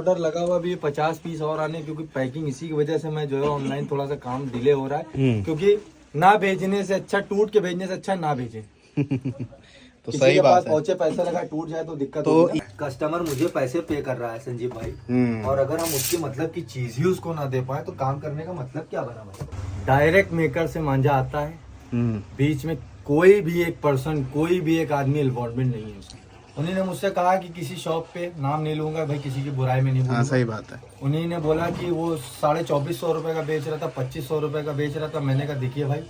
Order लगा हुआ भी 50 पीस और आने, क्योंकि पैकिंग इसी की वजह से मैं जो है ऑनलाइन थोड़ा सा काम डिले हो रहा है, क्योंकि ना भेजने से अच्छा, टूट के भेजने से अच्छा ना भेजे। तो किसी सही के बात पास है। पहुंचे पैसा लगा टूट जाए तो दिक्कत तो होगी ना। कस्टमर मुझे पैसे पे कर रहा है संजीव भाई, और अगर हम उसकी मतलब की चीज ही उसको ना दे पाए तो काम करने का मतलब क्या बना भाई। डायरेक्ट मेकर से मांझा आता है, बीच में कोई भी एक पर्सन, कोई भी एक आदमी इन्वॉल्वमेंट नहीं है उसकी। उन्हीं ने मुझसे कहा कि किसी शॉप पे, नाम नहीं लूंगा भाई, किसी की बुराई में नहीं बोलूंगा। हाँ सही बात है। उन्हीं ने बोला कि वो 2450 रुपए का बेच रहा था, 2500 रुपए का बेच रहा था। मैंने कहा देखिए भाई,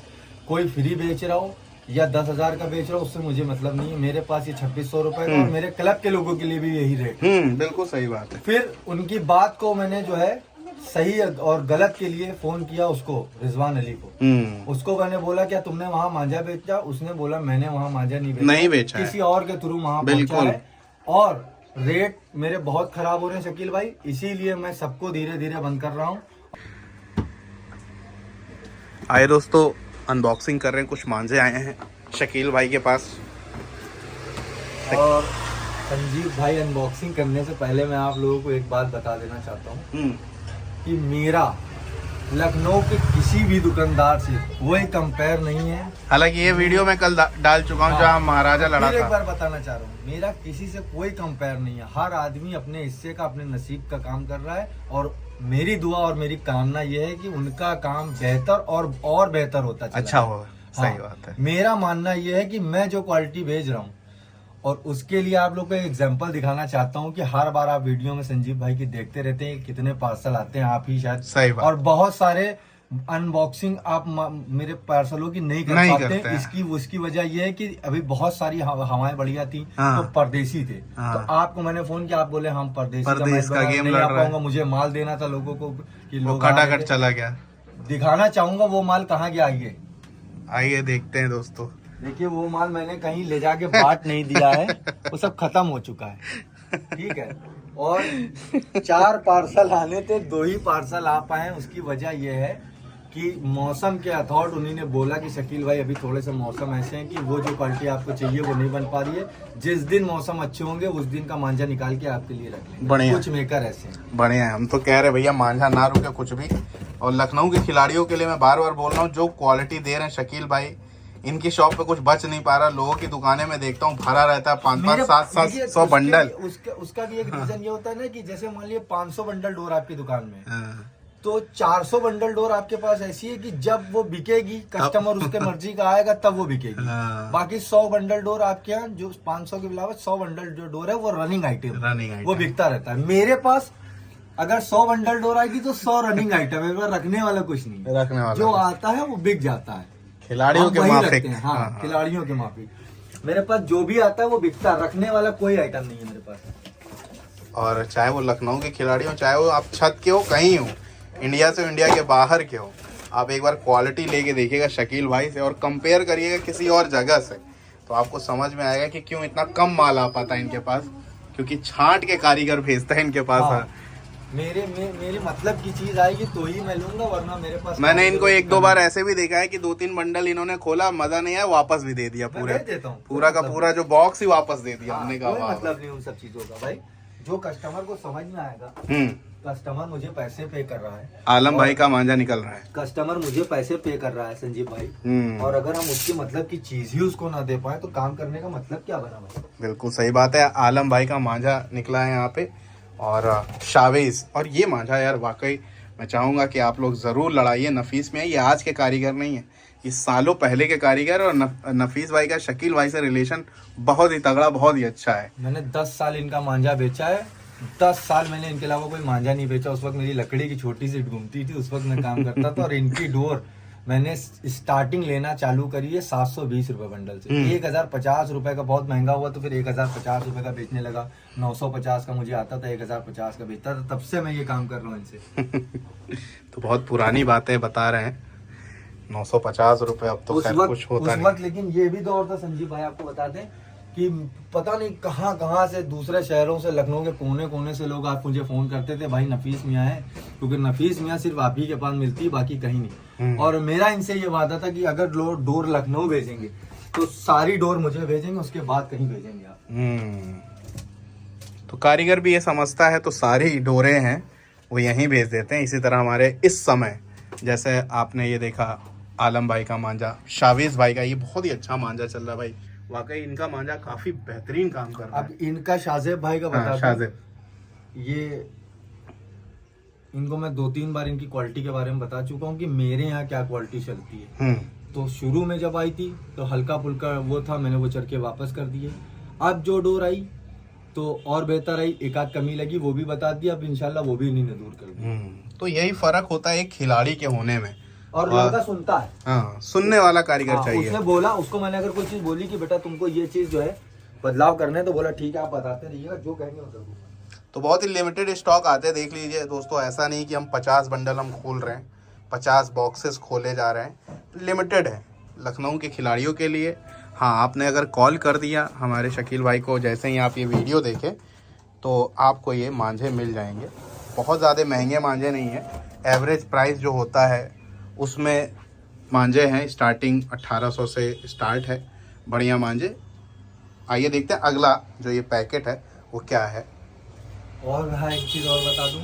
कोई फ्री बेच रहा हो या 10,000 का बेच रहा हो, उससे मुझे मतलब नहीं है। मेरे पास ये 2600 रुपए का, और मेरे क्लब के लोगों के लिए भी यही रेट है। बिल्कुल सही बात है। फिर उनकी बात को मैंने जो है सही और गलत के लिए फोन किया उसको, रिजवान अली को। उसको मैंने बोला क्या तुमने वहाँ मांझा बेचा? उसने बोला मैंने वहाँ मांझा नहीं बेचा है। किसी और के थ्रू वहाँ पहुंचा है, और रेट मेरे बहुत खराब हो रहे हैं शकील भाई, इसीलिए मैं सबको धीरे धीरे बंद कर रहा हूँ। आए दोस्तों, अनबॉक्सिंग कर रहे हैं, कुछ मांझे आए हैं शकील भाई के पास। और संजीव भाई, अनबॉक्सिंग करने से पहले मैं आप लोगों को एक बात बता देना चाहता हूँ कि मेरा लखनऊ के किसी भी दुकानदार से कोई कंपेयर नहीं है। हालांकि ये वीडियो मैं कल डाल चुका हूँ जहाँ महाराजा लड़ा था। एक बार बताना चाह रहा हूँ, मेरा किसी से कोई कंपेयर नहीं है। हर आदमी अपने हिस्से का, अपने नसीब का काम कर रहा है, और मेरी दुआ और मेरी कामना ये है कि उनका काम बेहतर और बेहतर होता चला अच्छा हो। हाँ, सही बात है। मेरा मानना ये है कि मैं जो क्वालिटी भेज रहा हूँ, और उसके लिए आप लोग को एक एग्जांपल दिखाना चाहता हूँ कि हर बार आप वीडियो में संजीव भाई की देखते रहते हैं, कितने पार्सल आते हैं, आप ही शायद सही बात। और बहुत सारे अनबॉक्सिंग आप मेरे पार्सलों की नहीं कर पाते। इसकी उसकी वजह यह है कि अभी बहुत सारी हवाएं बढ़िया थी, तो परदेसी थे। तो आपको मैंने फोन किया, आप बोले हम परदेश का गेम नहीं आ पाऊंगा, मुझे माल देना था लोगों को कि लोग खटाखट चला गया। दिखाना चाहूंगा वो माल कहाँ गया। आइए देखते हैं दोस्तों। देखिए वो माल मैंने कहीं ले जाके बांट नहीं दिया है, वो सब खत्म हो चुका है, ठीक है। और 4 पार्सल आने थे, 2 ही पार्सल आ पाए। उसकी वजह यह है कि मौसम के अथॉर्ड उन्हीं ने बोला कि शकील भाई अभी थोड़े से मौसम ऐसे हैं कि वो जो क्वालिटी आपको चाहिए वो नहीं बन पा रही है। जिस दिन मौसम अच्छे होंगे उस दिन का मांझा निकाल के आपके लिए रख लेंगे। बढ़िया, कुछ मेकर ऐसे हैं बढ़िया है। हम तो कह रहे भैया मांझा ना रुके कुछ भी। और लखनऊ के खिलाड़ियों के लिए मैं बार बार बोल रहा हूँ, जो क्वालिटी दे रहे हैं शकील भाई, इनकी शॉप पे कुछ बच नहीं पा रहा। लोगों की दुकानें में देखता हूँ भरा रहता है, 500 700 बंडल। उसका भी एक रीजन ये होता है ना कि जैसे मान लिया 500 बंडल डोर आपकी दुकान में, तो 400 बंडल डोर आपके पास ऐसी है कि जब वो बिकेगी, कस्टमर उसके मर्जी का आएगा तब वो बिकेगी। बाकी 100 बंडल डोर आपके यहाँ, जो 500 के अलावा 100 बंडल जो डोर है वो रनिंग आइटम, वो बिकता रहता है। मेरे पास अगर 100 बंडल डोर आएगी तो 100 रनिंग आइटम है, रखने वाला कुछ नहीं, रखने वाला जो आता है वो बिक जाता है। खिलाड़ियों के माफिक। हाँ, खिलाड़ियों के माफिक। मेरे पास जो भी आता है वो बिकता, रखने वाला कोई आइटम नहीं है मेरे पास। और चाहे वो लखनऊ के खिलाड़ी हो, चाहे वो आप छत के हो, कहीं हो, इंडिया से इंडिया के बाहर के हो, आप एक बार क्वालिटी लेके देखिएगा शकील भाई से और कंपेयर करिएगा किसी और जगह से, तो आपको समझ में आएगा कि क्यों इतना कम माल आ पाता है इनके पास, क्योंकि छांट के कारीगर भेजता है इनके पास। हाँ, मेरे मतलब की चीज आएगी तो ही मैं लूंगा, वरना मेरे पास। मैंने इनको 1-2 बार ऐसे भी देखा है कि 2-3 बंडल इन्होंने खोला, मजा नहीं आया, वापस भी दे दिया। पूरा का पूरा जो बॉक्स ही वापस दे दिया। हमने कहा कोई मतलब नहीं उन सब चीजों का भाई, जो कस्टमर को समझ में आएगा। कस्टमर मुझे पैसे पे कर रहा है, आलम भाई का मांझा निकल रहा है। कस्टमर मुझे पैसे पे कर रहा है संजीव भाई, और अगर हम उसकी मतलब की चीज ही उसको ना दे पाए तो काम करने का मतलब क्या बना भाई। बिल्कुल सही बात है। आलम भाई का मांझा निकला है यहाँ पे, और शावेज। और ये मांझा यार वाकई मैं चाहूंगा कि आप लोग जरूर लड़ाइए। नफीस में है, ये आज के कारीगर नहीं है, ये सालों पहले के कारीगर। और नफीस भाई का शकील भाई से रिलेशन बहुत ही तगड़ा, बहुत ही अच्छा है। मैंने 10 साल इनका मांझा बेचा है, 10 साल मैंने इनके अलावा कोई मांझा नहीं बेचा। उस वक्त मेरी लकड़ी की छोटी सी घूमती थी, उस वक्त मैं काम करता था। और इनकी डोर मैंने स्टार्टिंग लेना चालू करी है 720 रुपए बंडल से। 1050 रुपए का बहुत महंगा हुआ, तो फिर 1050 रुपए का बेचने लगा। 950 का मुझे आता था, 1050 का बेचता था। तब से मैं ये काम कर रहा हूँ इनसे। तो बहुत पुरानी बातें बता रहे हैं। 950 रुपए अब तो खैर कुछ होता नहीं। उस वक्त लेकिन ये भी दौर था संजीव भाई, आपको बता दें कि पता नहीं कहाँ से दूसरे शहरों से, लखनऊ के कोने कोने से लोग आप मुझे फोन करते थे, भाई नफीस मियाँ है, क्योंकि नफीस मियाँ सिर्फ आप ही के पास मिलती है, बाकी कहीं नहीं। और मेरा इनसे ये वादा था कि अगर लोग डोर लखनऊ भेजेंगे तो सारी डोर मुझे भेजेंगे, उसके बाद कहीं भेजेंगे आप। तो कारीगर भी ये समझता है तो सारी डोरे हैं वो यहीं भेज देते हैं। इसी तरह हमारे इस समय जैसे आपने ये देखा आलम भाई का मांझा, शावेज भाई का, ये बहुत ही अच्छा मांझा चल रहा है भाई। वाकई इनका मांझा काफी बेहतरीन काम कर रहा है। अब इनका शाहजेब भाई का बता शाहजेब, ये इनको मैं 2-3 बार इनकी क्वालिटी के बारे में बता चुका हूँ कि मेरे यहाँ क्या क्वालिटी चलती है। तो शुरू में जब आई थी तो हल्का फुल्का वो था, मैंने वो चरखे वापस कर दिए। अब जो डोर आई तो और बेहतर आई, एक आध कमी लगी वो भी बता दी, अब इंशाल्लाह वो भी इन्हीं ने दूर कर दी। तो यही फर्क होता है एक खिलाड़ी के होने में। और लड़का सुनता है, हाँ, सुनने वाला कारीगर चाहिए। उसने बोला, उसको मैंने अगर कोई चीज बोली कि बेटा तुमको ये चीज जो है बदलाव करने है, तो बोला ठीक है आप बताते रहिएगा, जो कहेंगे मैं कर दूंगा। तो बहुत ही लिमिटेड स्टॉक आते हैं, देख लीजिए दोस्तों। ऐसा नहीं कि हम 50 बंडल हम खोल रहे हैं, 50 बॉक्सेस खोले जा रहे हैं, लिमिटेड है लखनऊ के खिलाड़ियों के लिए। हाँ, आपने अगर कॉल कर दिया हमारे शकील भाई को, जैसे ही आप ये वीडियो देखें तो आपको ये मांझे मिल जाएंगे। बहुत ज़्यादा महंगे मांझे नहीं है, एवरेज प्राइस जो होता है उसमें मांझे हैं, स्टार्टिंग 1800 से स्टार्ट है बढ़िया मांझे। आइए देखते हैं अगला जो ये पैकेट है वो क्या है। और हाँ, एक चीज और बता दूं,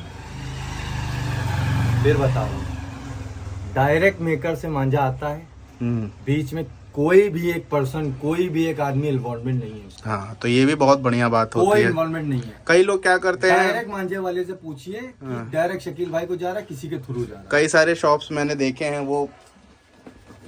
फिर बता दूं, डायरेक्ट मेकर से मांझा आता है, बीच में कोई भी एक पर्सन, कोई भी एक आदमी इन्वॉल्वमेंट नहीं है उसका। हाँ, तो ये भी बहुत बढ़िया बात होती है, कोई इन्वॉल्वमेंट नहीं है। कई लोग क्या करते हैं, डायरेक्ट मांझे वाले से पूछिए कि डायरेक्ट शकील भाई को जा रहा है, किसी के थ्रू जा रहा है। कई सारे शॉप्स मैंने देखे हैं, वो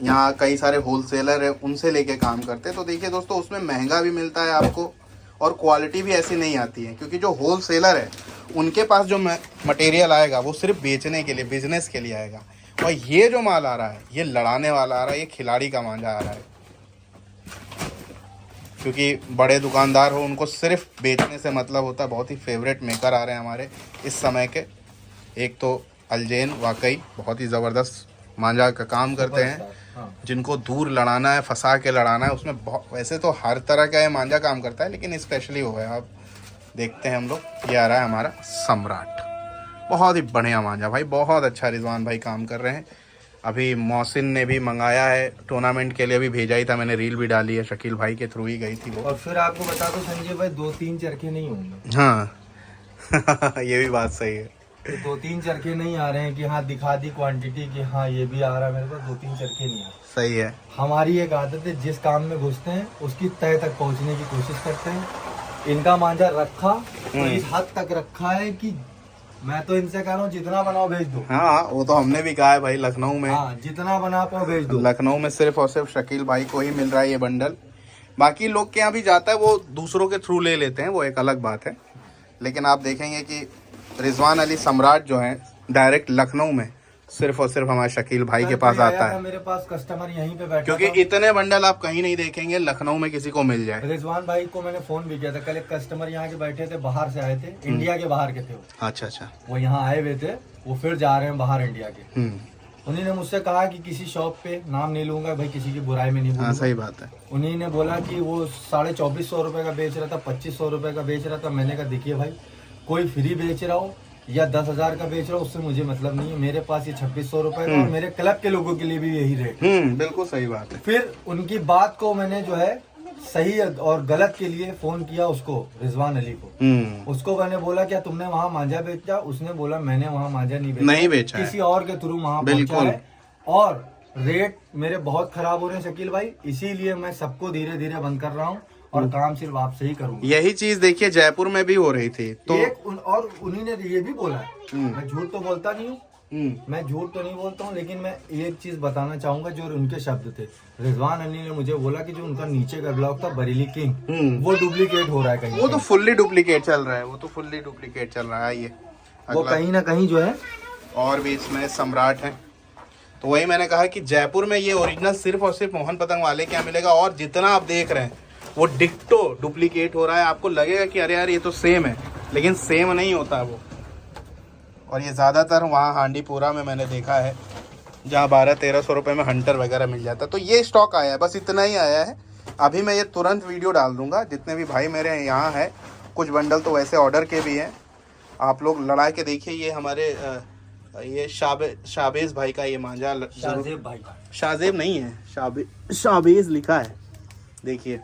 यहाँ कई सारे होलसेलर है उनसे लेके काम करते हैं। तो देखिए दोस्तों, उसमें महंगा भी मिलता है आपको और क्वालिटी भी ऐसी नहीं आती है, क्योंकि जो होलसेलर है उनके पास जो मटेरियल आएगा वो सिर्फ बेचने के लिए, बिजनेस के लिए आएगा। और ये जो माल आ रहा है ये लड़ाने वाला आ रहा है, ये खिलाड़ी का मांझा आ रहा है। क्योंकि बड़े दुकानदार हो उनको सिर्फ बेचने से मतलब होता है। बहुत ही फेवरेट मेकर आ रहे हैं हमारे इस समय के। एक तो अलजैन वाकई बहुत ही ज़बरदस्त मांझा का काम करते हैं, जिनको दूर लड़ाना है, फंसा के लड़ाना है, उसमें वैसे तो हर तरह का ये मांझा काम करता है, लेकिन स्पेशली वो है। आप देखते हैं हम लोग, ये आ रहा है हमारा सम्राट, बहुत ही बढ़िया मांझा भाई, बहुत अच्छा रिजवान भाई काम कर रहे हैं। अभी मोहसिन ने भी मंगाया है टूर्नामेंट के लिए, अभी भेजा ही था, मैंने रील भी डाली है, शकील भाई के थ्रू ही गई थी वो। और फिर आपको बता दो संजय भाई, 2-3 चरखे नहीं होंगे। हाँ ये भी बात सही है। तो 2-3 चरखे नहीं आ रहे हैं कि हाँ दिखा दी क्वांटिटी कि हाँ ये भी आ रहा है मेरे पास, 2-3 चरखे नहीं आ रहे। सही है। हमारी एक आदत है, जिस काम में घुसते हैं उसकी तय तक पहुंचने की कोशिश करते हैं। इनका मांझा रखा तो इस हद तक रखा है कि मैं तो इनसे कह रहा हूँ जितना बनाओ भेज दो। हाँ, वो तो हमने भी कहा है भाई, लखनऊ में जितना बना पाओ भेज दो। लखनऊ में सिर्फ और सिर्फ शकील भाई को ही मिल रहा है ये बंडल। बाकी लोग के यहाँ भी जाता है, वो दूसरों के थ्रू ले लेते हैं, वो एक अलग बात है। लेकिन आप देखेंगे कि रिजवान अली सम्राट जो है डायरेक्ट लखनऊ में सिर्फ और सिर्फ हमारे शकील भाई के पास आता है। मेरे पास कस्टमर यहीं पे बैठा क्योंकि इतने बंडल आप कहीं नहीं देखेंगे लखनऊ में किसी को मिल जाए। रिजवान भाई को मैंने फोन भी किया था, कल एक कस्टमर यहाँ के बैठे थे, बाहर से आए थे, इंडिया के बाहर के थे वो। अच्छा। वो यहाँ आए हुए थे, वो फिर जा रहे हैं बाहर इंडिया के। उन्हीं ने मुझसे कहा कि किसी शॉप पे, नाम नहीं लूंगा भाई, किसी की बुराई में नहीं बोलूंगा। सही बात है। उन्हीं ने बोला कि वो 2450 रुपए का बेच रहा था, 2500 रुपए का बेच रहा था। मैंने कहा देखिए भाई, कोई फ्री बेच रहा हो या 10,000 का बेच रहा हो, उससे मुझे मतलब नहीं है। मेरे पास ये 2600 रुपए का, और मेरे क्लब के लोगों के लिए भी यही रेट। बिल्कुल सही बात है। फिर उनकी बात को मैंने जो है सही और गलत के लिए फोन किया उसको, रिजवान अली को। उसको मैंने बोला क्या तुमने वहाँ मांझा बेचा? उसने बोला मैंने वहाँ मांझा नहीं बेचा, किसी और के थ्रू वहाँ पहुंचा है। और रेट मेरे बहुत खराब हो रहे हैं शकील भाई, इसीलिए मैं सबको धीरे धीरे बंद कर रहा हूँ और काम सिर्फ आपसे ही करूँगा। यही चीज देखिए जयपुर में भी हो रही थी तो और उन्हीं ने ये भी बोला है, मैं झूठ तो बोलता नहीं हूँ, मैं झूठ तो नहीं बोलता हूँ, लेकिन मैं एक चीज बताना चाहूंगा जो उनके शब्द थे। रिजवान अली ने मुझे बोला कि जो उनका नीचे का ब्लॉक था बरेली किंग, वो डुप्लीकेट हो रहा है कहीं। वो तो फुल्ली डुप्लीकेट चल रहा है, ये वो कहीं ना कहीं जो है। और भी इसमें सम्राट है। तो वही मैंने कहा कि जयपुर में ये ओरिजिनल सिर्फ और सिर्फ मोहन पतंग वाले क्या मिलेगा, और जितना आप देख रहे हैं वो डिक्टो डुप्लीकेट हो रहा है। आपको लगेगा कि अरे यार ये तो सेम है, लेकिन सेम नहीं होता वो। और ये ज़्यादातर वहाँ हांडीपुरा में मैंने देखा है, जहाँ 1200-1300 रुपये में हंटर वगैरह मिल जाता है। तो ये स्टॉक आया है, बस इतना ही आया है। अभी मैं ये तुरंत वीडियो डाल दूंगा, जितने भी भाई मेरे यहाँ है। कुछ बंडल तो वैसे ऑर्डर के भी हैं, आप लोग लड़ा के देखिए। ये हमारे ये शाबेज भाई का ये मांझा, शाहजेब नहीं है, शाबेज लिखा है, देखिए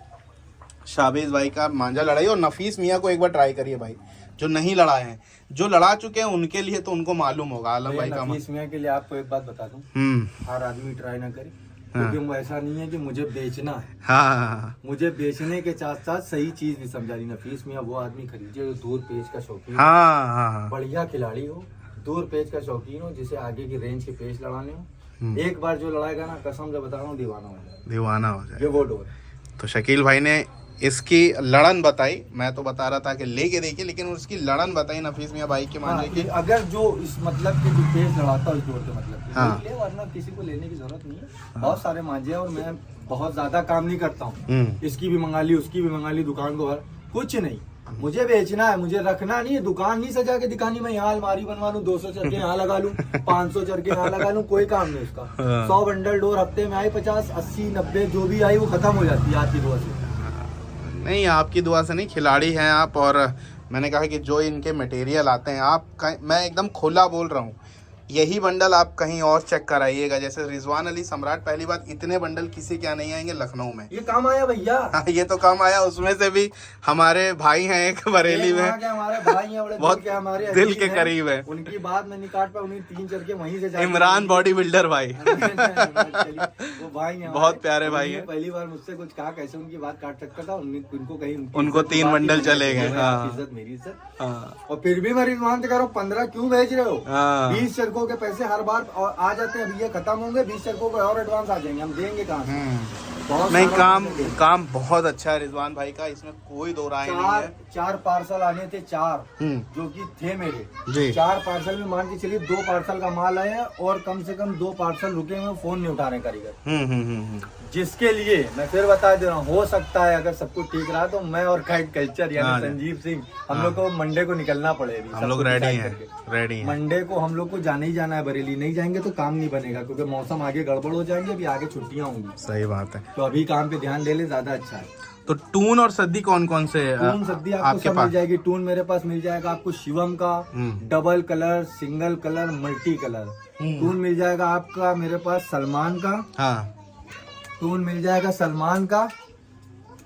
शाहबेज भाई का मांझा लड़ाई। और नफीस मियाँ को एक बार ट्राई करिए भाई, जो नहीं लड़ाए हैं। जो लड़ा चुके हैं उनके लिए तो उनको मालूम होगा। आलम भाई का नफीस मियाँ के लिए आपको एक बात बता दूं, हर आदमी ट्राई ना करे, क्योंकि वो ऐसा नहीं है कि मुझे बेचना है। हाँ मुझे बेचने के साथ साथ सही चीज भी समझा रही। नफीस मियाँ वो आदमी खरीदिए जो दूर पेच का शौकीन, हाँ, बढ़िया खिलाड़ी हो, दूर पेच का शौकीन हो, जिसे आगे की रेंज के पेच लड़ाने हो। एक बार जो लड़ाएगा ना, कसम से बता रहा हूँ, दीवाना हो जाएगा, दीवाना हो जाए। ये वो डोर। तो शकील भाई ने इसकी लड़न बताई, मैं तो बता रहा था कि लेके देखिए, लेकिन उसकी लड़न बताई नफीस मियाँ भाई के मांझे की। अगर जो इस मतलब के जो पेच लड़ाता है उस डोर के मतलब के, हाँ। ले, वरना किसी को लेने की जरूरत नहीं है। बहुत सारे मांझे हैं और मैं बहुत ज्यादा काम नहीं करता हूँ। इसकी भी मंगा ली, उसकी भी मंगा ली, दुकान को कुछ नहीं। मुझे बेचना है, मुझे रखना नहीं है। दुकान नहीं सजा के दिखानी, मैं यहाँ अलमारी बनवा लूँ, 200 चरखे यहाँ लगा लूँ, 500 चरखे यहाँ लगा लूँ, कोई काम नहीं उसका। 100 बंडल डोर हफ्ते में आई, 50, 80, 90 जो भी आई वो खत्म हो जाती है आपकी दुआ से। नहीं, आपकी दुआ से नहीं, खिलाड़ी हैं आप। और मैंने कहा कि जो इनके मटेरियल आते हैं, मैं एकदम खुला बोल रहा हूँ, यही बंडल आप कहीं और चेक कराइएगा। जैसे रिजवान अली सम्राट, पहली बात, इतने बंडल किसी क्या नहीं आएंगे लखनऊ में। ये काम आया भैया। हाँ, ये तो काम आया। उसमें से भी हमारे भाई हैं एक बरेली में, हमारे भाई हैं, बड़े बहुत हमारे दिल के करीब है। उनकी बात मैं नहीं काट पाया, उन्हीं 3 चरखे वहीं से इमरान बॉडी बिल्डर भाई, वो भाई हैं, बहुत प्यारे भाई हैं। पहली बार मुझसे कुछ कहा, कैसे उनकी बात काट सकता था। उनको कहीं उनको 3 बंडल चले गए। इज्जत मेरी इज्जत। और फिर भी मैं रिजवान से कह रहा हूँ, 15 क्यों भेज रहे हो? 20 चरखों के पैसे हर बार और आ जाते हैं। अभी ये खत्म होंगे, 20 चरखों को और एडवांस आ जाएंगे, हम देंगे कहाँ से? नहीं, काम बहुत अच्छा है रिजवान भाई का, इसमें कोई दो राय नहीं है। 4 पार्सल आने थे, 4 जो कि थे मेरे जी। 4 पार्सल में मान के चलिए 2 पार्सल का माल आया और कम से कम 2 पार्सल रुके हुए, फोन नहीं उठा रहे कारीगर। जिसके लिए मैं फिर बता दे रहा हूँ, हो सकता है अगर सब कुछ ठीक रहा तो मैं और काइट कल्चर यानी संजीव सिंह, हम लोग को मंडे को निकलना पड़ेगा। हम लोग रेडी हैं। मंडे को हम लोग को जाना ही जाना है बरेली। नहीं जाएंगे तो काम नहीं बनेगा, क्योंकि मौसम आगे गड़बड़ हो जाएंगे, अभी आगे छुट्टियां होंगी। सही बात है, तो अभी काम पे ध्यान दे ले, ज्यादा अच्छा है। तो टून और सद्दी कौन कौन से? टून सद्दी आपको सब मिल जाएगी। टून मेरे पास मिल जाएगा आपको शिवम का, double colour, single colour, multi colour. टून मिल जाएगा आपका मेरे पास सलमान का। हाँ, टून मिल जाएगा सलमान का।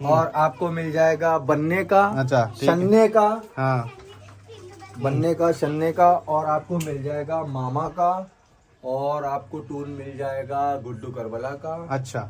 और आपको मिल जाएगा बन्ने का, अच्छा, शन्ने का। हाँ, बन्ने का, शन्ने का। और आपको मिल जाएगा मामा का। और आपको टून मिल जाएगा गुड्डू करबला का। अच्छा,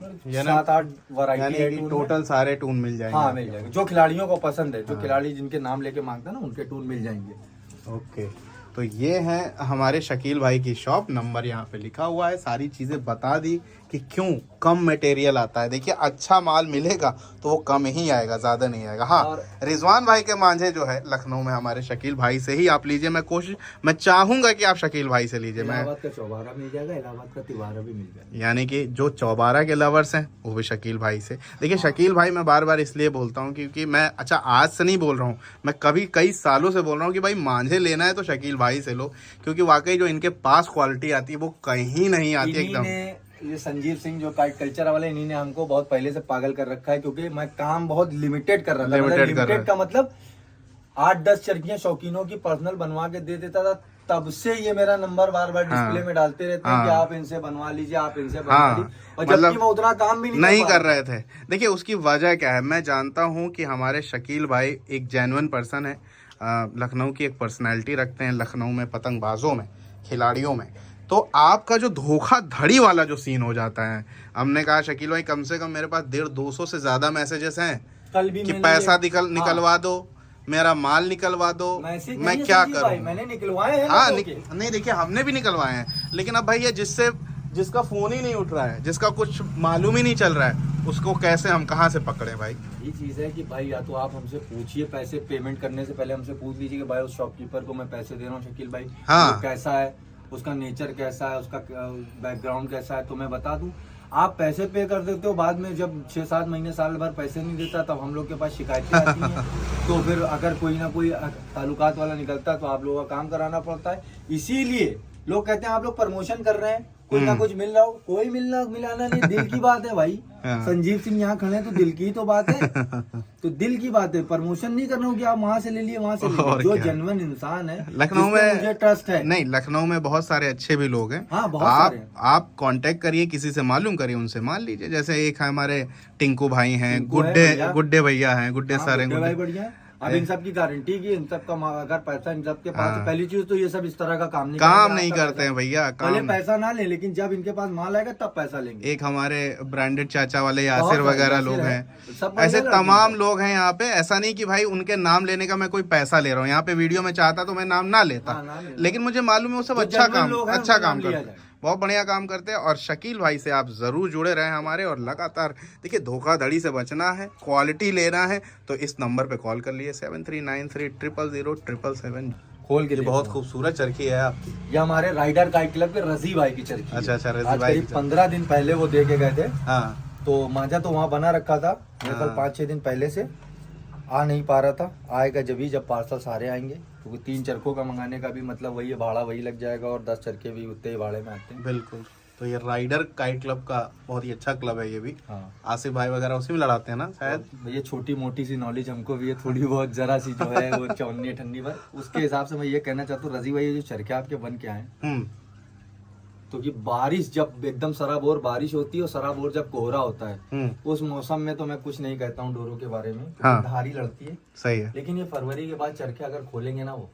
7-8 वैरायटी है। टोटल सारे टून मिल जाएंगे। हाँ, मिल जाएंगे, जो खिलाड़ियों को पसंद है। जो खिलाड़ी जिनके नाम लेके मांगता है ना, उनके टून मिल जाएंगे। ओके, तो ये है हमारे शकील भाई की शॉप। नंबर यहाँ पे लिखा हुआ है, सारी चीजें बता दी कि क्यों कम मटेरियल आता है। देखिए, अच्छा माल मिलेगा तो वो कम ही आएगा, ज्यादा नहीं आएगा। हाँ, रिजवान भाई के मांझे जो है लखनऊ में हमारे शकील भाई से ही आप लीजिए। मैं चाहूंगा कि आप शकील भाई से लीजिए। इलाहाबाद का चौबारा मिल जाएगा, इलाहाबाद का तिवारा भी मिल जाएगा। यानी कि जो चौबारा के लवर्स हैं वो भी शकील भाई से। देखिए, शकील भाई मैं बार बार इसलिए बोलता हूँ क्योंकि मैं, अच्छा आज से नहीं बोल रहा हूँ, मैं कई सालों से बोल रहा हूँ कि भाई मांझे लेना है तो शकील भाई से लो, क्योंकि वाकई जो इनके पास क्वालिटी आती है वो कहीं नहीं आती एकदम। ये संजीव सिंह जो काइट कल्चर वाले, इन्हीं ने हमको बहुत पहले से पागल कर रखा है, क्योंकि मैं काम बहुत लिमिटेड कर रहा था। लिमिटेड का मतलब 8-10 चरखियां शौकीनों की पर्सनल बनवा के दे देता था। तब से ये मेरा नंबर बार बार डिस्प्ले में डालते रहते हैं कि आप इनसे बनवा लीजिए, आप इनसे बनवा लीजिए। और जबकि मैं उतना काम भी नहीं कर रहे थे। देखिए, उसकी वजह क्या है, मैं जानता हूँ कि हमारे शकील भाई एक जेन्युइन पर्सन है, लखनऊ की एक पर्सनैलिटी रखते हैं, लखनऊ में पतंगबाजों में, खिलाड़ियों में। तो आपका जो धोखाधड़ी वाला जो सीन हो जाता है, हमने कहा शकील भाई कम से कम मेरे पास 150-200 से ज्यादा मैसेजेस हैं कल भी कि पैसा निकलवा दो, मेरा माल निकलवा दो। मैं क्या करूं? मैंने निकलवाए हैं। हाँ, नहीं देखिए, हमने भी निकलवाए हैं, लेकिन अब भाई ये जिसका फोन ही नहीं उठ रहा है, जिसका कुछ मालूम ही नहीं चल रहा है, उसको कैसे हम कहाँ से पकड़े भाई? ये चीज है कि भाई या तो आप हमसे पूछिए, पैसे पेमेंट करने से पहले हमसे पूछ लीजिए कि भाई उस शॉपकीपर को मैं पैसे दे रहा हूँ शकील भाई, हाँ, कैसा है, उसका नेचर कैसा है, उसका बैकग्राउंड कैसा है, तो मैं बता दूं। आप पैसे पे कर देते हो, बाद में जब 6-7 महीने साल भर पैसे नहीं देता, तब हम लोग के पास शिकायतें आती हैं। तो फिर अगर कोई ना कोई ताल्लुकात वाला निकलता है तो आप लोगों का काम कराना पड़ता है। इसीलिए लोग कहते हैं आप लोग प्रमोशन कर रहे हैं, कुछ ना कुछ मिल रहा हो, कोई मिलना मिलाना नहीं, दिल की बात है भाई। संजीव सिंह यहाँ खड़े हैं तो दिल की तो बात है। तो दिल की बात है, प्रमोशन नहीं कर रहा हूँ कि आप वहाँ से ले लिए वहाँ से ले लिए। जो जेन्युइन इंसान है लखनऊ में, मुझे ट्रस्ट है। नहीं लखनऊ में बहुत सारे अच्छे भी लोग हैं। हाँ बहुत सारे हैं। आप कांटेक्ट करिए, किसी से मालूम करिए, उनसे मान लीजिए। जैसे एक है हमारे टिंकू भाई हैं, गुड्डे भैया हैं, गुड्डे सर हैं, भाई बढ़िया। अब इन सब की गारंटी की, इन सब का अगर पैसा इन सब के पास, पहली चीज तो ये सब इस तरह का काम नहीं करते हैं भैया। पहले पैसा ना ले, लेकिन जब इनके पास माल आएगा तब पैसा लेंगे। एक हमारे ब्रांडेड चाचा वाले यासिर वगैरह लोग हैं, ऐसे तमाम लोग हैं यहाँ पे। ऐसा नहीं कि भाई उनके नाम लेने का मैं कोई पैसा ले रहा हूँ। यहाँ पे वीडियो में चाहता तो मैं नाम ना लेता, लेकिन मुझे मालूम है वो सब अच्छा काम करते हैं, बहुत बढ़िया काम करते हैं। और शकील भाई से आप जरूर जुड़े रहें हमारे, और लगातार देखिए, धोखाधड़ी से बचना है, क्वालिटी लेना है तो इस नंबर पे कॉल कर लिए 7393000777। खोल के बहुत खूबसूरत चरखी है आपकी। ये हमारे राइडर काइट क्लब के रजी भाई की चरखी। अच्छा, रजी भाई 15 दिन पहले वो दे के गए थे। हाँ, तो मांझा तो वहाँ बना रखा था, कल 5-6 दिन पहले से आ नहीं पा रहा था। आएगा जब पार्सल सारे आएंगे, क्योंकि 3 चरखों का मंगाने का भी मतलब वही है, भाड़ा वही लग जाएगा, और 10 चरखे भी उतने ही भाड़े में आते हैं। बिल्कुल। तो ये राइडर काइट क्लब का बहुत ही अच्छा क्लब है ये भी। हाँ। आसिफ भाई वगैरह उसी में लड़ाते हैं ना शायद। ये छोटी मोटी सी नॉलेज हमको भी है, थोड़ी बहुत जरा सी जो है वो 54-58 पर। उसके हिसाब से मैं ये कहना चाहता हूँ, रजी भाई जो चरखे आपके बन के आए, तो कि बारिश जब एकदम सराबोर बारिश होती है और सराबोर जब कोहरा होता है, उस मौसम में तो मैं कुछ नहीं कहता हूँ डोरों के बारे में। हाँ। धारी लड़ती है, सही है। लेकिन ये फरवरी के बाद चरखे अगर खोलेंगे ना, वो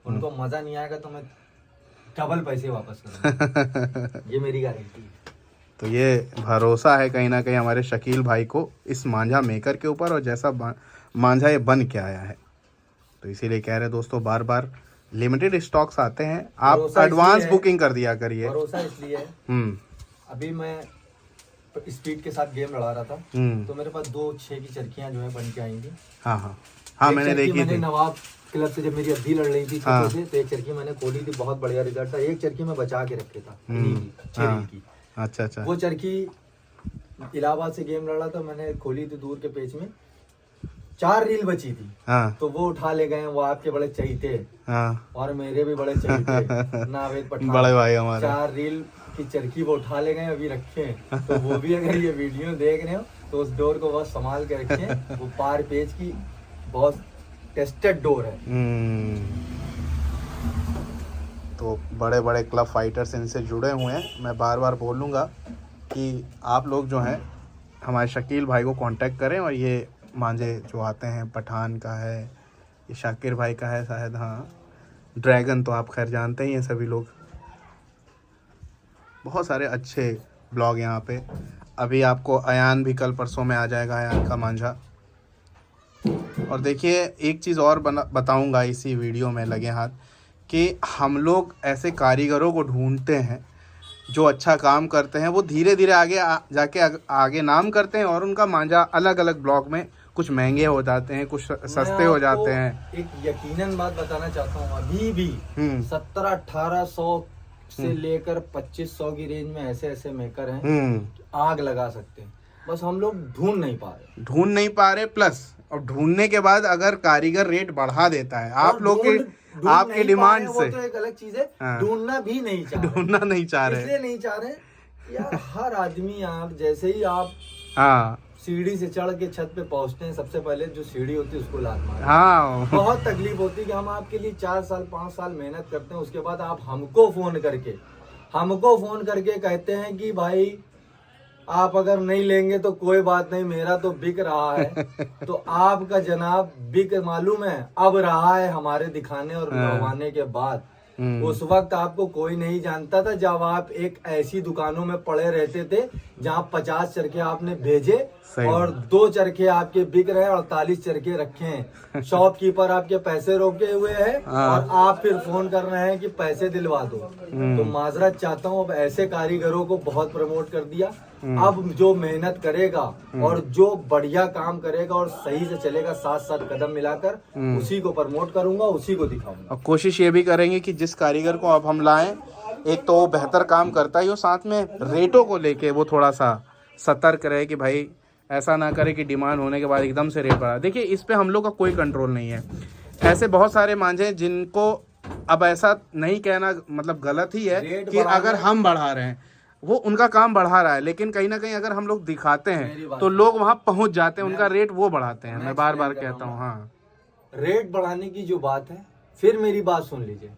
उनको मजा नहीं आएगा, तो मैं डबल पैसे वापस करूंगा। ये मेरी गारंटी है। तो ये भरोसा है कहीं ना कहीं हमारे शकील भाई को इस मांझा मेकर के ऊपर, और जैसा मांझा ये बन के आया है। तो इसीलिए कह रहे दोस्तों, बार बार लिमिटेड स्टॉक्स आते हैं, आप एडवांस बुकिंग कर दिया करिए। भरोसा इसलिए है, अभी मैं स्पीड के साथ गेम लड़ा रहा था, तो मेरे पास 2-6 की चरखियां जो है बन के आएंगी। हाँ, मैंने देखी थी। नवाब क्लब से जब मेरी अद्दी लड़ रही थी से, तो एक चरखी मैंने खोली थी, बहुत बढ़िया रिजल्ट था। एक चरखी मैं बचा के रखे था, 6 रील की। अच्छा। वो चरखी इलाहाबाद से गेम लड़ा था, मैंने खोली थी दूर के पेज में, 4 रील बची थी। तो वो उठा ले गए, वो आपके बड़े चहीते और मेरे भी बड़े चहीते नावेद पठान, बड़े भाई हमारे। 4 रील की चरखी वो उठा ले गए, अभी रखे हैं। तो वो भी अगर ये वीडियो देख रहे हो तो उस डोर को बहुत संभाल के रखें। वो पार पेज की बहुत टेस्टेड डोर है। तो बड़े बड़े क्लब फाइटर्स इनसे जुड़े हुए हैं। मैं बार बार बोलूँगा कि आप लोग जो हैं हमारे शकील भाई को कांटेक्ट करें। और ये मांझे जो आते हैं, पठान का है, ये शाकिर भाई का है शायद, हाँ, ड्रैगन तो आप खैर जानते ही हैं सभी लोग। बहुत सारे अच्छे ब्लॉग यहाँ पे। अभी आपको अयान भी कल परसों में आ जाएगा, अयान का मांझा। और देखिए एक चीज़ और बताऊंगा इसी वीडियो में लगे हाथ, कि हम लोग ऐसे कारीगरों को ढूंढते हैं जो अच्छा काम करते हैं। वो धीरे धीरे आगे जाके आगे नाम करते हैं, और उनका मांझा अलग अलग ब्लॉक में कुछ महंगे हो जाते हैं, कुछ सस्ते हो जाते हैं। एक यकीनन बात बताना चाहता हूँ, अभी भी 1700-1800 से लेकर 2500 की रेंज में ऐसे मेकर हैं, आग लगा सकते हैं। बस हम लोग ढूंढ नहीं पा रहे। प्लस और ढूंढने के बाद अगर कारीगर रेट बढ़ा देता है आप लोग के, आपके डिमांड से, तो एक अलग चीज है। ढूंढना भी नहीं चाह रहे, ढूंढना नहीं चाह रहे, इसलिए नहीं चाह रहे यार। हर आदमी, आप जैसे ही आप सीढ़ी से चढ़ के छत पे पहुंचते हैं, सबसे पहले जो सीढ़ी होती है उसको लात मारते। बहुत तकलीफ होती है कि हम आपके लिए 4 साल 5 साल मेहनत करते हैं, उसके बाद आप हमको फोन करके कहते हैं कि भाई आप अगर नहीं लेंगे तो कोई बात नहीं, मेरा तो बिक रहा है। तो आपका जनाब बिक मालूम है अब रहा है हमारे दिखाने और लगवाने के बाद। उस वक्त आपको कोई नहीं जानता था, जब आप एक ऐसी दुकानों में पड़े रहते थे जहाँ 50 चरखे आपने भेजे और 2 चरखे आपके बिक रहे, 48 चरखे रखे हैं। शॉपकीपर आपके पैसे रोके हुए हैं और आप फिर फोन कर रहे हैं कि पैसे दिलवा दो। तो माजरत चाहता हूँ, अब ऐसे कारीगरों को बहुत प्रमोट कर दिया। अब जो मेहनत करेगा और जो बढ़िया काम करेगा और सही से चलेगा, साथ साथ कदम मिलाकर, उसी को प्रमोट करूंगा, उसी को दिखाऊंगा। और कोशिश ये भी करेंगे कि जिस कारीगर को अब हम लाएं, एक तो वो बेहतर काम करता ही हो, साथ में रेटों को लेके वो थोड़ा सा सतर्क रहे कि भाई ऐसा ना करे कि डिमांड होने के बाद एकदम से रेट बढ़ा। देखिए इस पे हम लोग का कोई कंट्रोल नहीं है। ऐसे बहुत सारे मांझे जिनको अब ऐसा नहीं कहना मतलब गलत ही है रेट कि अगर हम बढ़ा रहे हैं, वो उनका काम बढ़ा रहा है, लेकिन कहीं ना कहीं अगर हम लोग दिखाते हैं तो लोग वहां पहुंच जाते हैं, उनका रेट वो बढ़ाते हैं। मैं बार बार कहता हूँ। हाँ, रेट बढ़ाने की जो बात है, फिर मेरी बात सुन लीजिए।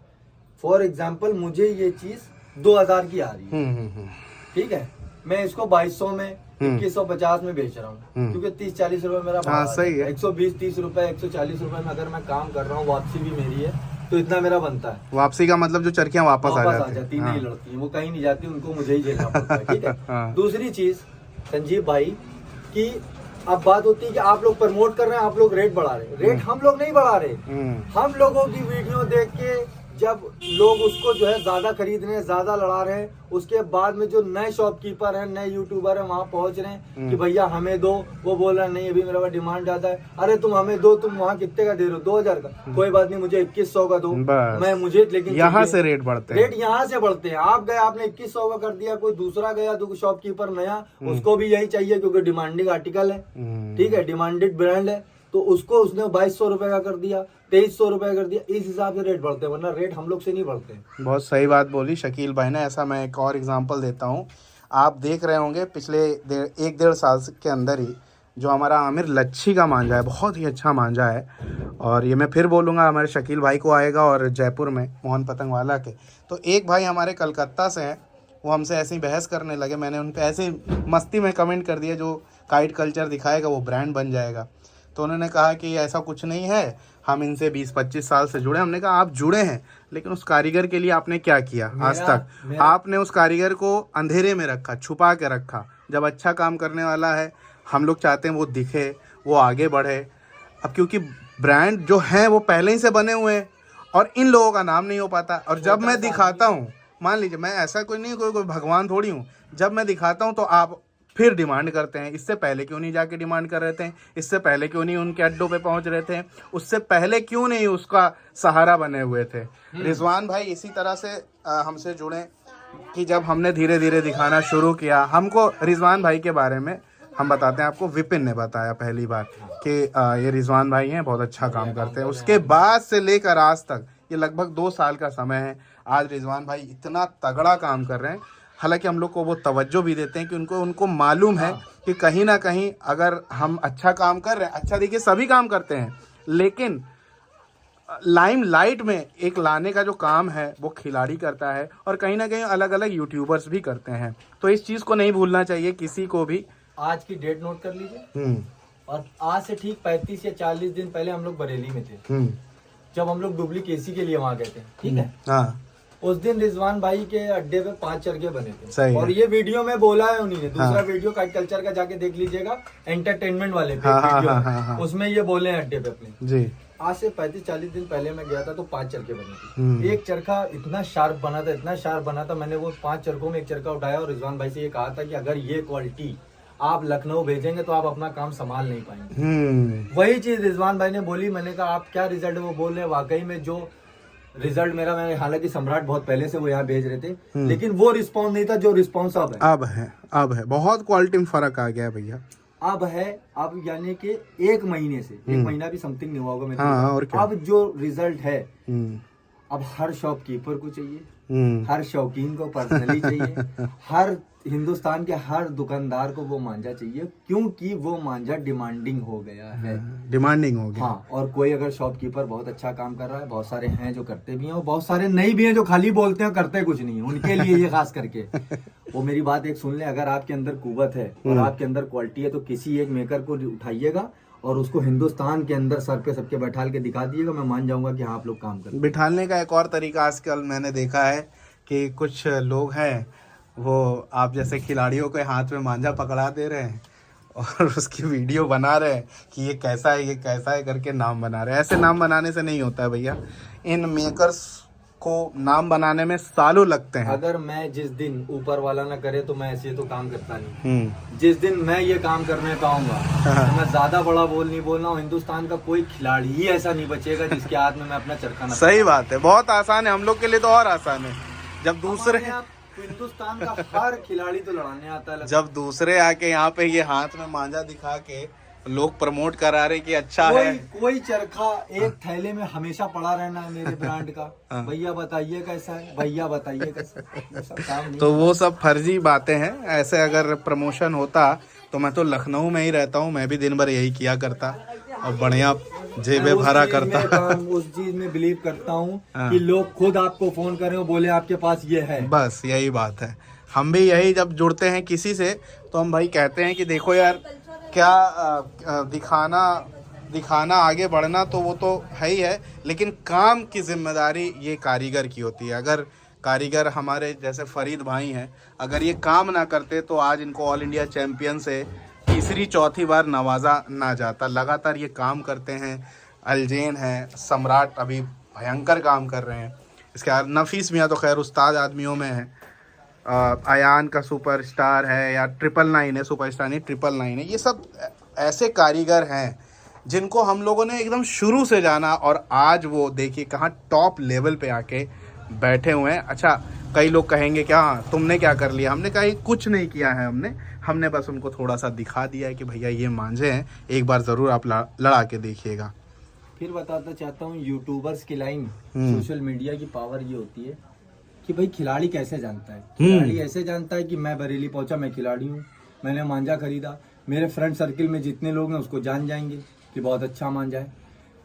फॉर एग्जाम्पल मुझे ये चीज 2000 की आ रही है, ठीक है, मैं इसको 2200 में 2150 में बेच रहा हूँ, क्योंकि 30-40 रुपए मेरा हाँ, सही है। 120-30 रुपए 140 रुपए में अगर मैं काम कर रहा हूँ, वापसी भी मेरी है, तो इतना मेरा बनता है। वापसी का मतलब जो चरखियां वापस आ जाती हाँ। नहीं लड़ती, वो कहीं नहीं जाती, उनको मुझे ही झेलना पड़ता है, ठीक है। हाँ। दूसरी चीज संजीव भाई की अब बात होती है कि आप लोग प्रमोट कर रहे हैं, आप लोग रेट बढ़ा रहे हैं। रेट हम लोग नहीं बढ़ा रहे, हम लोगों की वीडियो देख के जब लोग उसको जो है ज्यादा खरीद रहे हैं, ज्यादा लड़ा रहे हैं, उसके बाद में जो नए शॉपकीपर हैं, नए यूट्यूबर हैं, वहां पहुंच रहे हैं कि भैया हमें दो, वो बोल रहा है नहीं अभी मेरे पास डिमांड ज्यादा है। अरे तुम हमें दो, तुम वहाँ कितने का दे रहे हो? 2000 का, कोई बात नहीं, मुझे 2100 का दो, मैं मुझे, लेकिन यहाँ से रेट बढ़ते हैं, रेट यहाँ से बढ़ते हैं। आप गए, आपने 2100 का कर दिया, कोई दूसरा गया तो शॉपकीपर नया, उसको भी यही चाहिए क्योंकि डिमांडिंग आर्टिकल है, ठीक है, डिमांडेड ब्रांड है, तो उसको उसने 2200 रुपए का कर दिया, 2300 रुपए कर दिया, इस हिसाब से रेट बढ़ते हैं, वरना रेट हम लोग से नहीं बढ़ते। बहुत सही बात बोली शकील भाई ने। ऐसा मैं एक और एग्जांपल देता हूँ, आप देख रहे होंगे पिछले 1-1.5 साल के अंदर ही जो हमारा आमिर लच्छी का मांझा है, बहुत ही अच्छा मांझा है, और ये मैं फिर बोलूँगा हमारे शकील भाई को आएगा, और जयपुर में मोहन पतंग वाला के। तो एक भाई हमारे कलकत्ता से हैं, वो हमसे ऐसे ही बहस करने लगे, मैंने उन पर ऐसे मस्ती में कमेंट कर दिया जो काइट कल्चर दिखाएगा वो ब्रांड बन जाएगा। तो उन्होंने कहा कि ऐसा कुछ नहीं है, हम इनसे 20-25 साल से जुड़े। हमने कहा आप जुड़े हैं, लेकिन उस कारीगर के लिए आपने क्या किया आज तक? आपने उस कारीगर को अंधेरे में रखा, छुपा के रखा। जब अच्छा काम करने वाला है, हम लोग चाहते हैं वो दिखे, वो आगे बढ़े। अब क्योंकि ब्रांड जो है वो पहले ही से बने हुए हैं और इन लोगों का नाम नहीं हो पाता, और जब मैं दिखाता हूँ, मान लीजिए मैं ऐसा कोई नहीं, कोई भगवान थोड़ी हूँ, जब मैं दिखाता हूँ तो आप फिर डिमांड करते हैं। इससे पहले क्यों नहीं जाके डिमांड कर रहे थे? इससे पहले क्यों नहीं उनके अड्डों पे पहुंच रहे थे? उससे पहले क्यों नहीं उसका सहारा बने हुए थे? रिजवान भाई इसी तरह से हमसे जुड़े कि जब हमने धीरे धीरे दिखाना शुरू किया, हमको रिजवान भाई के बारे में हम बताते हैं आपको, विपिन ने बताया पहली बार कि ये रिजवान भाई हैं, बहुत अच्छा काम करते हैं। उसके बाद से लेकर आज तक, ये लगभग 2 साल का समय है, आज रिजवान भाई इतना तगड़ा काम कर रहे हैं। हालांकि हम लोग को वो तवज्जो भी देते हैं कि उनको मालूम है कि कहीं ना कहीं अगर हम अच्छा काम कर रहे हैं, अच्छा देखिए सभी काम करते हैं, लेकिन लाइमलाइट में एक लाने का जो काम है वो खिलाड़ी करता है, और कहीं ना कहीं अलग अलग यूट्यूबर्स भी करते हैं। तो इस चीज़ को नहीं भूलना चाहिए किसी को भी। आज की डेट नोट कर लीजिए, और आज से ठीक 35 या 40 दिन पहले हम लोग बरेली में थे, जब हम लोग डुप्लीकेसी के लिए वहाँ गए थे, ठीक है। हाँ। उस दिन रिजवान भाई के अड्डे पे 5 चरखे बने थे, और ये वीडियो में बोला है उन्हीं ने। दूसरा वीडियो काइट कल्चर का जाके देख लीजिएगा, एंटरटेनमेंट वाले पे वीडियो, उसमें ये बोले हैं अड्डे पे अपने जी। आज से 35-40 दिन पहले मैं गया था तो 5 चरखे बने थे। एक चरखा इतना शार्प बना था, इतना शार्प बना था, मैंने वो 5 चरखों में एक चरखा उठाया और रिजवान भाई से ये कहा था कि अगर ये क्वालिटी आप लखनऊ भेजेंगे तो आप अपना काम संभाल नहीं पाएंगे। वही चीज रिजवान भाई ने बोली। मैंने कहा आप क्या रिजल्ट वो बोल रहे हैं, वाकई में जो रिजल्ट मेरा, मैंने हालांकि सम्राट बहुत पहले से वो यहाँ भेज रहे थे, लेकिन वो रिस्पॉन्स नहीं था जो रिस्पॉन्स अब है। बहुत क्वालिटी में फर्क आ गया भैया, अब है। अब यानी कि 1 महीने से 1 महीना भी समथिंग नहीं हुआ होगा मेरे। हाँ, और क्या? अब जो रिजल्ट है, अब हर शॉपकीपर को चाहिए, हर शौकीन को पर्सनली चाहिए, हर हिंदुस्तान के हर दुकानदार को वो मांझा चाहिए, क्योंकि वो मांझा डिमांडिंग हो गया है। डिमांडिंग हो गया। हाँ, और कोई अगर शॉपकीपर बहुत अच्छा काम कर रहा है, बहुत सारे हैं जो करते भी हैं, और बहुत सारे नहीं भी हैं जो खाली बोलते हैं करते कुछ नहीं है, उनके लिए ये खास करके वो मेरी बात एक सुन ले, अगर आपके अंदर कुव्वत है और आपके अंदर क्वालिटी है तो किसी एक मेकर को उठाइएगा और उसको हिंदुस्तान के अंदर सर पे सबके बैठाल के दिखा दिएगा, मैं मान जाऊंगा कि हाँ आप लोग काम करें। बिठाने का एक और तरीका आजकल मैंने देखा है कि कुछ लोग हैं, वो आप जैसे खिलाड़ियों के हाथ में मांझा पकड़ा दे रहे हैं और उसकी वीडियो बना रहे हैं कि ये कैसा है, ये कैसा है करके नाम बना रहे हैं। ऐसे नाम बनाने से नहीं होता है भैया, इन मेकर्स को नाम बनाने में सालों लगते हैं। अगर मैं जिस दिन ऊपर वाला ना करे तो मैं ऐसे तो काम करता नहीं। जिस दिन मैं ये काम करने पाऊंगा तो मैं ज्यादा बड़ा बोल नहीं बोल रहा हूँ, हिंदुस्तान का कोई खिलाड़ी ही ऐसा नहीं बचेगा जिसके हाथ में मैं अपना चरखा ना। सही बात है, बहुत आसान है, हम लोग के लिए तो और आसान है। जब दूसरे हिंदुस्तान का हर खिलाड़ी तो लड़ाने आता है, जब दूसरे आके यहाँ पे ये हाथ में मांझा दिखा के लोग प्रमोट करा रहे कि अच्छा है। कोई चरखा एक थैले में हमेशा पड़ा रहना है मेरे ब्रांड का। भैया बताइए कैसा है, भैया बताइए कैसा है, वो सब काम नहीं। तो वो सब फर्जी बातें हैं। ऐसे अगर प्रमोशन होता तो मैं तो लखनऊ में ही रहता हूँ, मैं भी दिन भर यही किया करता और बढ़िया जेबे भरा करता। उस चीज में बिलीव करता हूँ कि लोग खुद आपको फोन करें और बोले आपके पास ये है, बस यही बात है। हम भी यही जब जुड़ते हैं किसी से तो हम भाई कहते हैं कि देखो यार क्या दिखाना आगे बढ़ना तो वो तो है ही है, लेकिन काम की जिम्मेदारी ये कारीगर की होती है। अगर कारीगर हमारे जैसे फरीद भाई हैं, अगर ये काम ना करते तो आज इनको ऑल इंडिया चैम्पियन से तीसरी चौथी बार नवाजा ना जाता। लगातार ये काम करते हैं। अलजैन है, सम्राट अभी भयंकर काम कर रहे हैं। इसके बाद नफीस मियाँ तो खैर उस्ताद आदमियों में है। अयान का सुपरस्टार है, या 999 है, सुपरस्टार नहीं 999 है। ये सब ऐसे कारीगर हैं जिनको हम लोगों ने एकदम शुरू से जाना और आज वो देखिए कहाँ टॉप लेवल पे आके बैठे हुए हैं। अच्छा, कई लोग कहेंगे क्या तुमने क्या कर लिया? हमने कहा कुछ नहीं किया है हमने बस उनको थोड़ा सा दिखा दिया है कि भैया ये मांझे हैं, एक बार ज़रूर आप लड़ा के देखिएगा। फिर बताता चाहता हूँ यूट्यूबर्स की लाइन, सोशल मीडिया की पावर ये होती है कि भाई खिलाड़ी कैसे जानता है। खिलाड़ी ऐसे जानता है कि मैं बरेली पहुंचा, मैं खिलाड़ी हूँ, मैंने मांझा खरीदा, मेरे फ्रेंड सर्किल में जितने लोग हैं उसको जान जाएंगे कि बहुत अच्छा मांझा है।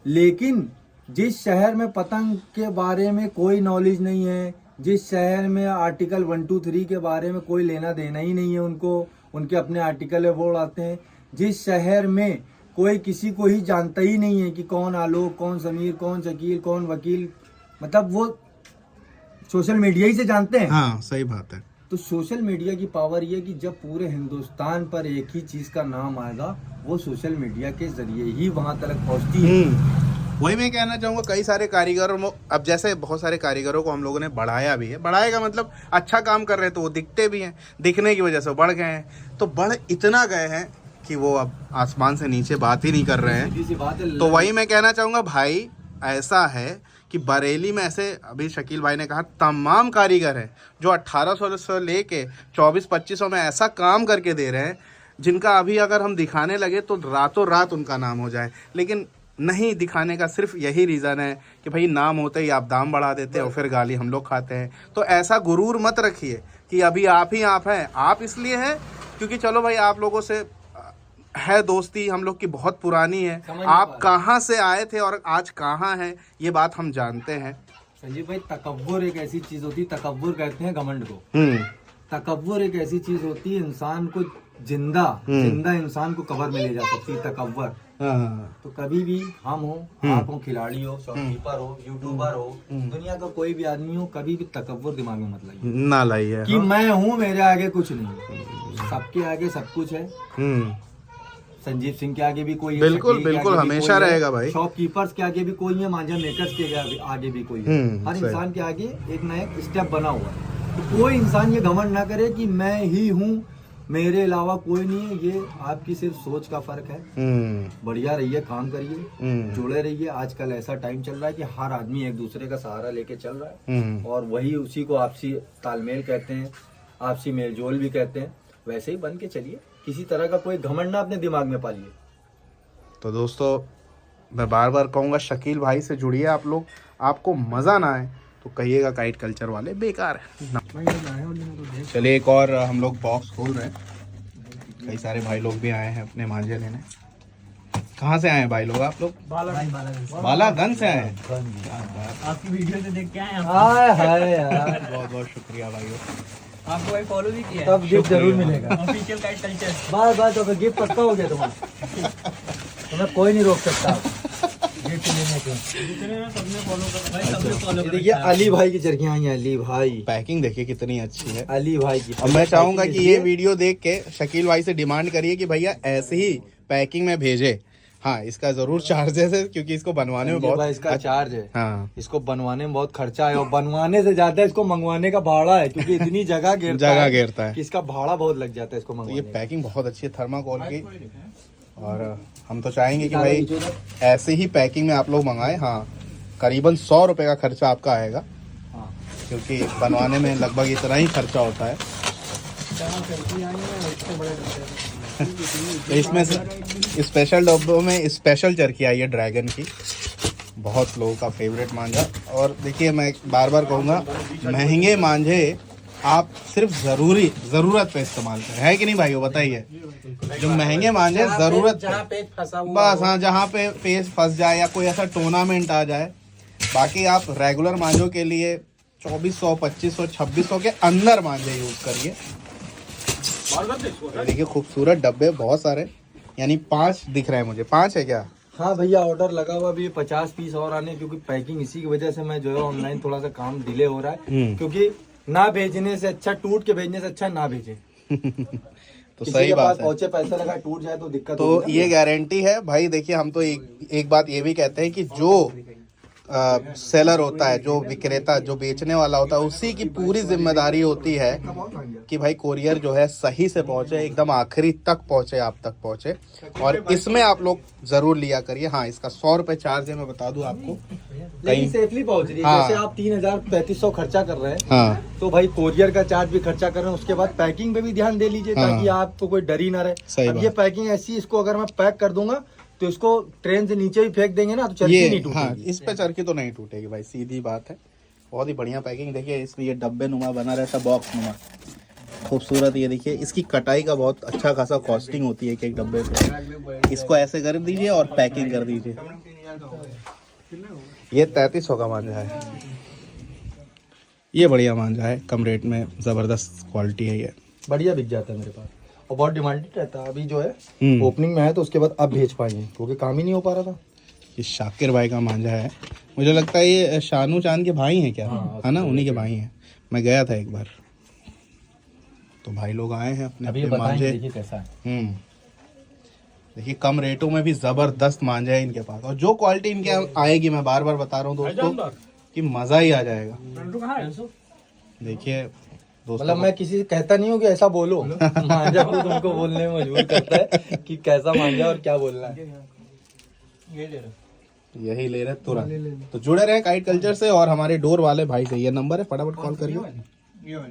लेकिन जिस शहर में पतंग के बारे में कोई नॉलेज नहीं है, जिस शहर में आर्टिकल 1, 2, 3 के बारे में कोई लेना देना ही नहीं है उनको, उनके अपने आर्टिकल है वो उड़ाते हैं। जिस शहर में कोई किसी को ही जानता ही नहीं है कि कौन आलोक, कौन समीर, कौन शकील, कौन वकील, मतलब वो सोशल मीडिया ही से जानते हैं। हाँ, सही बात है। तो सोशल मीडिया की पावर ये कि जब पूरे हिंदुस्तान पर एक ही चीज का नाम आएगा, वो सोशल मीडिया के जरिए ही वहां तक पहुंचती है। वही मैं कहना चाहूँगा, कई सारे कारीगरों, अब जैसे बहुत सारे कारीगरों को हम लोगों ने बढ़ाया भी है। बढ़ाए का मतलब अच्छा काम कर रहे हैं तो वो दिखते भी हैं, दिखने की वजह से बढ़ गए हैं। तो बढ़ इतना गए हैं कि वो अब आसमान से नीचे बात ही नहीं कर रहे हैं। तो वही मैं कहना चाहूँगा भाई, ऐसा है कि बरेली में ऐसे, अभी शकील भाई ने कहा, तमाम कारीगर हैं जो 1800 से लेके 2400-2500 में ऐसा काम करके दे रहे हैं जिनका अभी अगर हम दिखाने लगे तो रातों रात उनका नाम हो जाए। लेकिन नहीं दिखाने का सिर्फ यही रीज़न है कि भाई नाम होते ही आप दाम बढ़ा देते हैं और फिर गाली हम लोग खाते हैं। तो ऐसा गुरूर मत रखिए कि अभी आप ही आप हैं। आप इसलिए हैं क्योंकि चलो भाई आप लोगों से है दोस्ती हम लोग की बहुत पुरानी है। आप कहाँ से आए थे और आज कहाँ हैं ये बात हम जानते हैं। संजीव भाई, तकब्बुर एक ऐसी चीज होती है, तकब्बुर कहते हैं घमंड को। तकब्बुर एक ऐसी चीज होती है इंसान को जिंदा इंसान को कब्र में ले जा सकती है, तकब्बुर। तो कभी भी हम हो, आप हो, खिलाड़ी हो, शॉपकीपर हो, यूट्यूबर हो, दुनिया का कोई भी आदमी हो, कभी भी तकब्बुर दिमाग में मत लाइए। ना लाइए कि मैं हूँ, मेरे आगे कुछ नहीं। सबके आगे सब कुछ है। संजीव सिंह के आगे भी कोई है, बिल्कुल हमेशा रहेगा भाई। शॉपकीपर्स के आगे भी कोई है, मांझा मेकर्स के आगे भी कोई है। हर इंसान के आगे एक ना एक स्टेप बना हुआ है। तो कोई इंसान ये घमंड ना करे कि मैं ही हूँ, मेरे अलावा कोई नहीं है। ये आपकी सिर्फ सोच का फर्क है। बढ़िया रहिए, काम करिए, जुड़े रहिए। आजकल ऐसा टाइम चल रहा है कि हर आदमी एक दूसरे का सहारा लेके चल रहा है, और वही उसी को आपसी तालमेल कहते हैं, आपसी मेलजोल भी कहते हैं। वैसे ही बन के चलिए, किसी तरह का कोई घमंड ना अपने दिमाग में पालिए। तो दोस्तों, मैं बार बार कहूँगा, शकील भाई से जुड़िए आप लोग। आपको मज़ा ना आए तो कहिएगा काइट कल्चर वाले बेकार है। चलिए, एक और हम लोग बॉक्स खोल रहे हैं। कई सारे भाई लोग भी आए हैं अपने मांझे लेने। कहाँ से आए हैं भाई लोग आप लोग? बालागंज से आए हैं। आपकी वीडियो से देख के आए हैं। बहुत बहुत शुक्रिया भाइयों। आपको भाई फॉलो भी किया है। तब गिफ्ट जरूर मिलेगा। Official kite culture. बस तो गिफ्ट पक्का हो गया तुम्हारा। तुम्हें कोई नहीं रोक सकता गिफ्ट लेने के। सबने फॉलो कर भाई, सबने फॉलो कर। देखिए अली भाई की चरखियां आई हैं। अली भाई, पैकिंग देखिए कितनी अच्छी है अली भाई की। और मैं चाहूंगा कि ये वीडियो देख के शकील भाई से डिमांड करिए कि भैया ऐसे ही पैकिंग में भेजे। हाँ, इसका जरूर चार्जेस है क्योंकि इसको बनवाने में बहुत इसका चार्ज है। हाँ, इसको बनवाने में बहुत खर्चा है, और बनवाने से ज्यादा इसको मंगवाने का भाड़ा है, क्योंकि इतनी जगह घेरता है कि इसका भाड़ा बहुत लग जाता है इसको मंगवाने। ये पैकिंग बहुत अच्छी है थर्माकोल की, और हम तो चाहेंगे कि भाई ऐसे ही पैकिंग में आप लोग मंगाएं। हाँ, करीबन 100 रुपये का खर्चा आपका आएगा। हाँ, क्योंकि बनवाने में लगभग इतना ही खर्चा होता है। इसमें से स्पेशल डब्बों में स्पेशल चरखी आई है ड्रैगन की, बहुत लोगों का फेवरेट मांझा। और देखिए मैं बार बार कहूँगा, महंगे मांझे आप सिर्फ ज़रूरत पे इस्तेमाल करें, है कि नहीं भाई? वो बताइए, जो महंगे मांझे ज़रूरत पे, बस हाँ, जहाँ पे पेज फंस जाए या कोई ऐसा टूर्नामेंट आ जाए। बाकी आप रेगुलर मांझों के लिए 2400, 2500, 2600 के अंदर मांझे यूज़ करिए। देखिए खूबसूरत डब्बे बहुत सारे, यानी 5 दिख रहे हैं मुझे। 5 है क्या? हाँ भैया, ऑर्डर लगा हुआ भी 50 पीस और आने, क्योंकि पैकिंग इसी की वजह से मैं जो है ऑनलाइन थोड़ा सा काम डिले हो रहा है, क्योंकि ना भेजने से अच्छा, टूट के भेजने से अच्छा ना भेजे। तो सही बात है, पहुंचे पैसा लगा टूट जाए तो दिक्कत तो ये गारंटी है भाई। देखिए हम तो एक बात ये भी कहते हैं कि जो सेलर होता है, जो विक्रेता, जो बेचने वाला होता है, उसी की पूरी जिम्मेदारी होती है कि भाई कोरियर जो है सही से पहुंचे, एकदम आखिरी तक पहुंचे, आप तक पहुंचे। और इसमें आप लोग जरूर लिया करिए। हाँ, इसका 100 रुपए चार्ज है, मैं बता दूं आपको, कहीं सेफली पहुंच रही है। हाँ। जैसे आप 3000-3500 खर्चा कर रहे हैं, हाँ, तो भाई कोरियर का चार्ज भी खर्चा कर रहे हैं, उसके बाद पैकिंग पे भी ध्यान दे लीजिए, हाँ। ताकि आपको कोई डर ही ना रहे। सही अब बात। ये पैकिंग ऐसी, इसको अगर मैं पैक कर दूंगा तो इसको ट्रेन से नीचे भी फेंक देंगे ना, तो चरखी नहीं ये टूटेगी। हाँ, इस पे चरखी तो नहीं टूटेगी भाई, सीधी बात है। बहुत ही बढ़िया पैकिंग। देखिए इसमें ये डब्बे नुमा बना रहता, बॉक्स नुमा, खूबसूरत। ये देखिए इसकी कटाई का बहुत अच्छा खासा कॉस्टिंग होती है एक एक डब्बे पे। इसको ऐसे कर दीजिए और पैकिंग कर दीजिए। ये 3300 का मांझा है, ये बढ़िया मांझा है, कम रेट में ज़बरदस्त क्वालिटी है ये, बढ़िया बिक जाता है मेरे पास, और बहुत डिमांडेड रहता है। अभी जो है हम्म। ओपनिंग में है, तो उसके बाद अब भेज पाएंगे, क्योंकि काम ही नहीं हो पा रहा था। ये शाकिर भाई का मांझा है। मुझे लगता है ये शानू चांद के भाई हैं क्या? हाँ, है ना, उन्हीं के भाई हैं। मैं गया था एक बार, तो भाई लोग आए हैं अपने अभी अपने मांझे। देखिए कैसा है। देखिए कम रेटों में भी जबरदस्त मांझा है इनके पास, और जो क्वालिटी इनके आएगी, मैं बार बार बता रहा हूँ दोस्तों कि मजा ही आ जाएगा। देखिए दोस्तों, मतलब मैं किसी से कहता नहीं हूँ कि ऐसा बोलो, मांझा खुद उनको बोलने में मजबूर करता है कि कैसा मांझा और क्या बोलना है। यही ले रहे तुरंत। तो जुड़े रहे काइट कल्चर से और हमारे डोर वाले भाई से। ये नंबर है, फटाफट कॉल करिए।